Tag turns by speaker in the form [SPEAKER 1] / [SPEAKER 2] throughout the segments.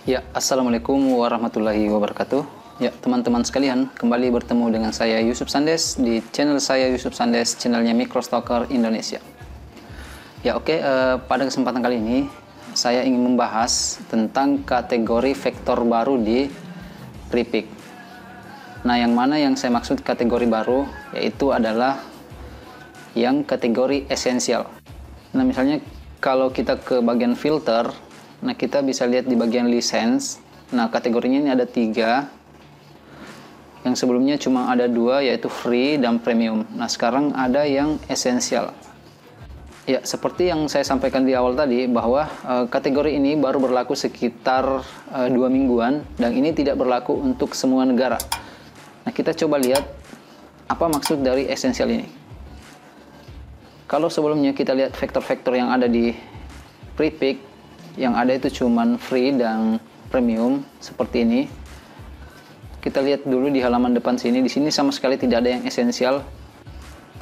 [SPEAKER 1] Ya, Assalamualaikum warahmatullahi wabarakatuh. Ya, teman-teman sekalian, kembali bertemu dengan saya Yusuf Sandes di channel saya Yusuf Sandes, channelnya Microstalker Indonesia. Ya, oke, pada kesempatan kali ini saya ingin membahas tentang kategori vektor baru di Prepik. Nah, yang mana yang saya maksud kategori baru, yaitu adalah yang kategori esensial. Nah, misalnya kalau kita ke bagian filter, nah kita bisa lihat di bagian license. Nah, kategorinya ini ada 3. Yang sebelumnya cuma ada 2, yaitu free dan premium. Nah, sekarang ada yang esensial. Ya, seperti yang saya sampaikan di awal tadi, bahwa kategori ini baru berlaku sekitar 2 mingguan, dan ini tidak berlaku untuk semua negara. Nah, kita coba lihat apa maksud dari esensial ini. Kalau sebelumnya kita lihat vektor-vektor yang ada di Prepik, yang ada itu cuman free dan premium seperti ini. Kita lihat dulu di halaman depan sini. Di sini sama sekali tidak ada yang esensial.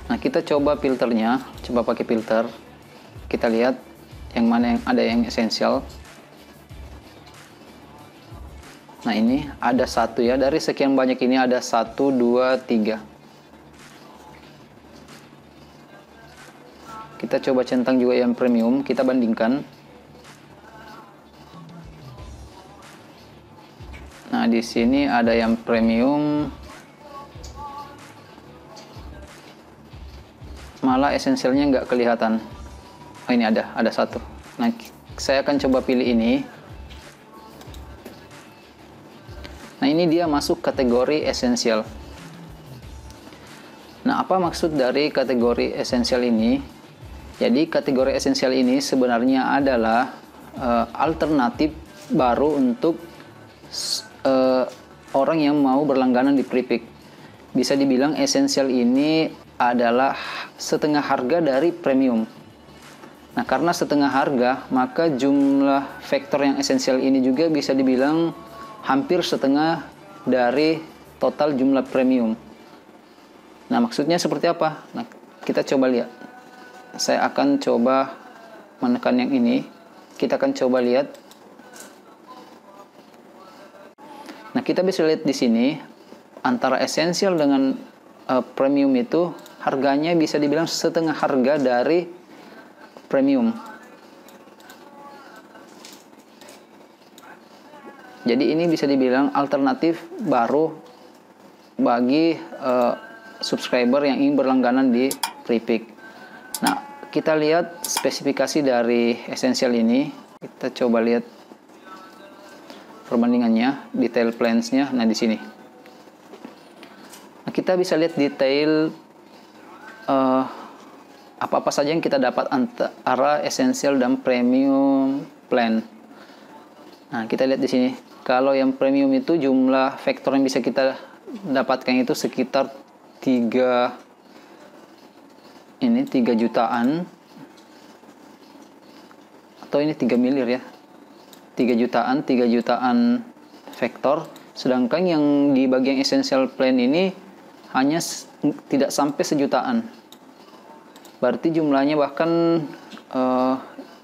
[SPEAKER 1] Nah, kita coba filternya, coba pakai filter. Kita lihat yang mana yang ada yang esensial. Nah, ini ada 1 ya, dari sekian banyak ini ada 1, 2, 3. Kita coba centang juga yang premium, kita bandingkan. Nah, di sini ada yang premium, malah esensialnya nggak kelihatan. Oh, ini ada 1. Nah, saya akan coba pilih ini. Nah, ini dia masuk kategori esensial. Nah, apa maksud dari kategori esensial ini? Jadi, kategori esensial ini sebenarnya adalah alternatif baru untuk orang yang mau berlangganan di Prepik. Bisa dibilang esensial ini adalah setengah harga dari premium. Nah, karena setengah harga, maka jumlah vektor yang esensial ini juga bisa dibilang hampir setengah dari total jumlah premium. Nah, maksudnya seperti apa? Nah, kita coba lihat. Saya akan coba menekan yang ini. Kita akan coba lihat. Nah, kita bisa lihat di sini antara esensial dengan premium itu harganya bisa dibilang setengah harga dari premium. Jadi ini bisa dibilang alternatif baru bagi subscriber yang ingin berlangganan di Prepik. Nah, kita lihat spesifikasi dari esensial ini. Kita coba lihat perbandingannya, detail plans-nya. Nah, di sini. Nah, kita bisa lihat detail apa-apa saja yang kita dapat antara esensial dan premium plan. Nah, kita lihat di sini. Kalau yang premium itu jumlah vektor yang bisa kita dapatkan itu sekitar 3 jutaan. Atau ini 3 miliar ya. 3 jutaan vektor. Sedangkan yang di bagian essential plan ini hanya tidak sampai 1 jutaan. Berarti jumlahnya bahkan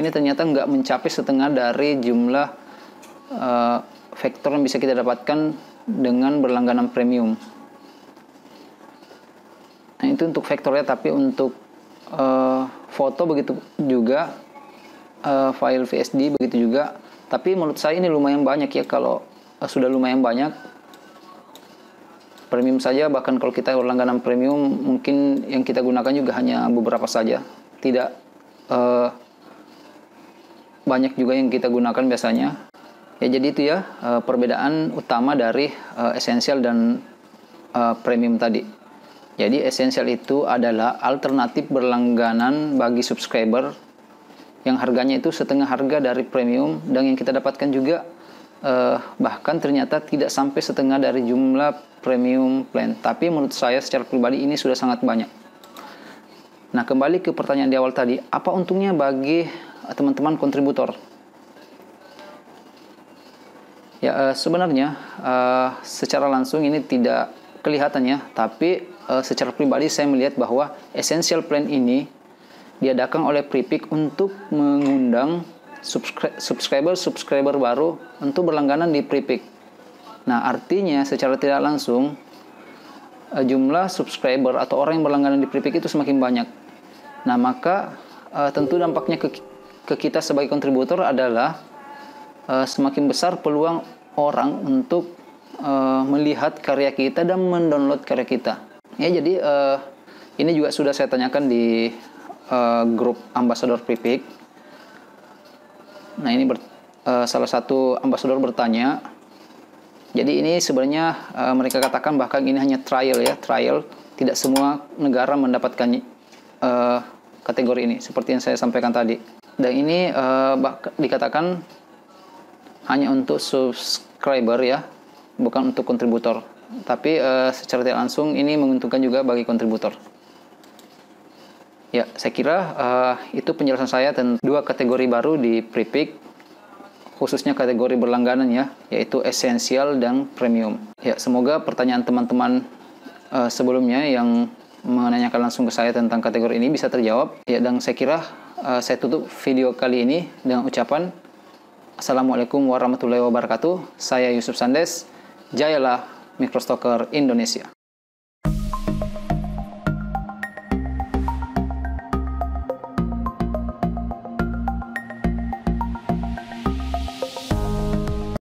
[SPEAKER 1] ini ternyata nggak mencapai setengah dari jumlah vektor yang bisa kita dapatkan dengan berlangganan premium. Nah, itu untuk vektornya, tapi untuk foto begitu juga, file VSD begitu juga. Tapi menurut saya ini lumayan banyak ya. Kalau sudah lumayan banyak premium saja, bahkan kalau kita berlangganan premium mungkin yang kita gunakan juga hanya beberapa saja, tidak banyak juga yang kita gunakan biasanya ya. Jadi itu ya perbedaan utama dari esensial dan premium tadi. Jadi esensial itu adalah alternatif berlangganan bagi subscriber yang harganya itu setengah harga dari premium, dan yang kita dapatkan juga bahkan ternyata tidak sampai setengah dari jumlah premium plan. Tapi menurut saya secara pribadi ini sudah sangat banyak. Nah, kembali ke pertanyaan di awal tadi, apa untungnya bagi teman-teman kontributor? Ya, sebenarnya secara langsung ini tidak kelihatan ya, tapi secara pribadi saya melihat bahwa essential plan ini diadakan oleh Prepik untuk mengundang subscriber baru untuk berlangganan di Prepik. Nah, artinya secara tidak langsung jumlah subscriber atau orang yang berlangganan di Prepik itu semakin banyak. Nah, maka tentu dampaknya ke kita sebagai kontributor adalah semakin besar peluang orang untuk melihat karya kita dan mendownload karya kita. Ya, jadi ini juga sudah saya tanyakan di grup Ambassador Prepik. Nah, ini salah satu ambasador bertanya. Jadi ini sebenarnya mereka katakan bahkan ini hanya trial ya, trial. Tidak semua negara mendapatkan kategori ini, seperti yang saya sampaikan tadi. Dan ini dikatakan hanya untuk subscriber ya, bukan untuk kontributor. Tapi secara tidak langsung ini menguntungkan juga bagi kontributor. Ya, saya kira itu penjelasan saya tentang dua kategori baru di Prepik, khususnya kategori berlangganan ya, yaitu esensial dan premium. Ya, semoga pertanyaan teman-teman sebelumnya yang menanyakan langsung ke saya tentang kategori ini bisa terjawab. Ya, dan saya kira saya tutup video kali ini dengan ucapan Assalamualaikum warahmatullahi wabarakatuh. Saya Yusuf Sandes. Jayalah Microstocker Indonesia.